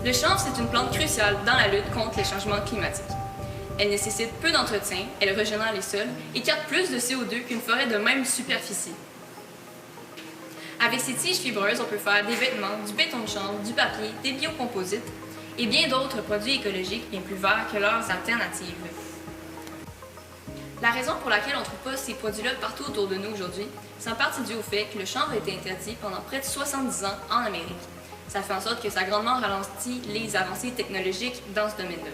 Le chanvre, c'est une plante cruciale dans la lutte contre les changements climatiques. Elle nécessite peu d'entretien, elle régénère les sols et capte plus de CO2 qu'une forêt de même superficie. Avec ses tiges fibreuses, on peut faire des vêtements, du béton de chanvre, du papier, des biocomposites et bien d'autres produits écologiques bien plus verts que leurs alternatives. La raison pour laquelle on ne trouve pas ces produits-là partout autour de nous aujourd'hui, c'est en partie dû au fait que le chanvre a été interdit pendant près de 70 ans en Amérique. Ça fait en sorte que ça a grandement ralenti les avancées technologiques dans ce domaine-là.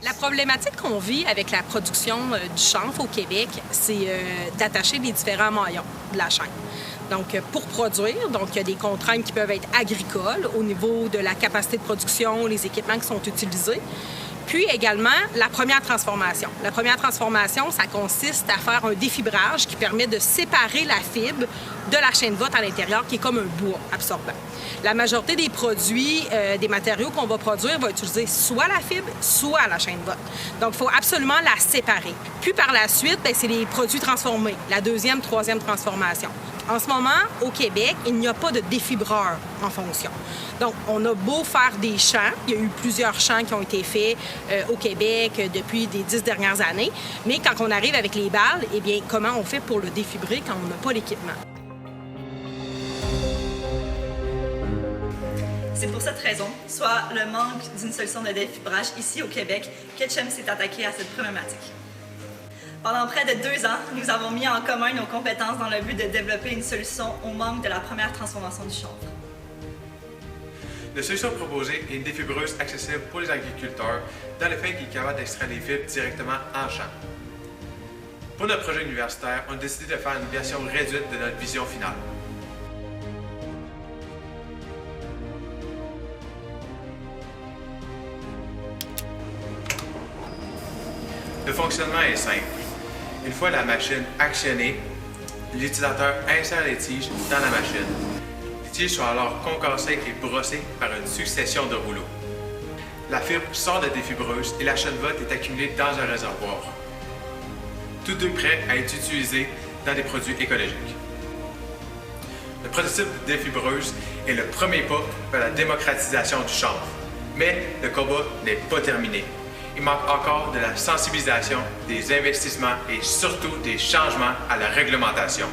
La problématique qu'on vit avec la production du chanvre au Québec, c'est d'attacher les différents maillons de la chaîne. Donc, pour produire, il y a des contraintes qui peuvent être agricoles au niveau de la capacité de production, les équipements qui sont utilisés. Puis également, la première transformation. La première transformation, ça consiste à faire un défibrage qui permet de séparer la fibre de la chaîne vote à l'intérieur, qui est comme un bois absorbant. La majorité des produits, des matériaux qu'on va produire, va utiliser soit la fibre, soit la chaîne vote. Donc, il faut absolument la séparer. Puis par la suite, c'est les produits transformés, la deuxième, troisième transformation. En ce moment, au Québec, il n'y a pas de défibreur en fonction. Donc, on a beau faire des champs, il y a eu plusieurs champs qui ont été faits au Québec depuis les 10 dernières années, mais quand on arrive avec les balles, eh bien, comment on fait pour le défibrer quand on n'a pas l'équipement? C'est pour cette raison, soit le manque d'une solution de défibrage ici au Québec, Ketchum s'est attaqué à cette problématique. Pendant près de 2 ans, nous avons mis en commun nos compétences dans le but de développer une solution au manque de la première transformation du chanvre. La solution proposée est une défibreuse accessible pour les agriculteurs dans le fait qu'il est capable d'extraire les fibres directement en champ. Pour notre projet universitaire, on a décidé de faire une version réduite de notre vision finale. Le fonctionnement est simple. Une fois la machine actionnée, l'utilisateur insère les tiges dans la machine. Les tiges sont alors concassées et brossées par une succession de rouleaux. La fibre sort de la défibreuse et la chaîne vote est accumulée dans un réservoir. Tous deux prêts à être utilisés dans des produits écologiques. Le prototype de défibreuse est le premier pas vers la démocratisation du chanvre. Mais le combat n'est pas terminé. Il manque encore de la sensibilisation, des investissements et surtout des changements à la réglementation.